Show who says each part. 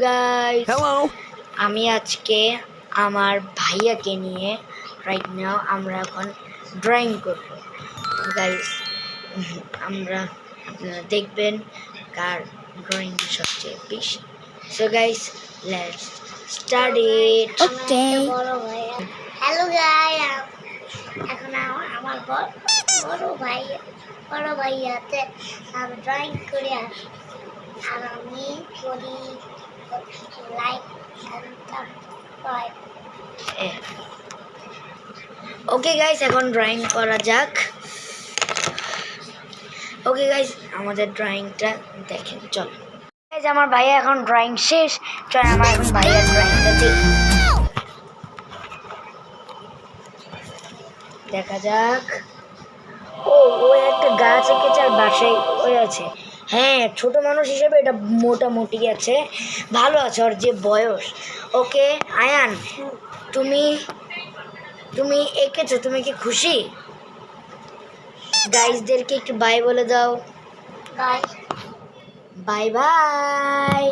Speaker 1: Guys,
Speaker 2: hello.
Speaker 1: আমি আজকে আমার ভাইয়াকে নিয়ে রাইট নাও আমরা এখন ড্রয়িং করব গাইস। আমরা আপনারা দেখবেন কার ড্রয়িং সবচেয়ে বেশি। So guys, let's start it.
Speaker 2: Okay.
Speaker 3: Hello guys, এখন আমার বড় ভাই আছে, আমি ড্রয়িং করি আর আমি করি লাইক সাবস্ক্রাইব।
Speaker 1: ওকে গাইস, এখন ড্রয়িং করা যাক। ওকে গাইস, আমাদের ড্রয়িংটা দেখেন, চলো গাইস। আমার ভাইয়া এখন ড্রয়িং শেষ, চল আমার এখন ভাইয়ার ড্রয়িংটা দেখি, দেখা যাক। ও একটা গাছ এঁকেছে আর বাসায় ওই আছে। হ্যাঁ, ছোট মানুষ হিসেবে এটা মোটামুটি আছে, ভালো আছে ওর যে বয়স। ওকে আয়ান, তুমি এঁকেছো, তুমি কি খুশি? গাইসদেরকে একটু বাই বলে দাও।
Speaker 3: Bye
Speaker 1: bye bye.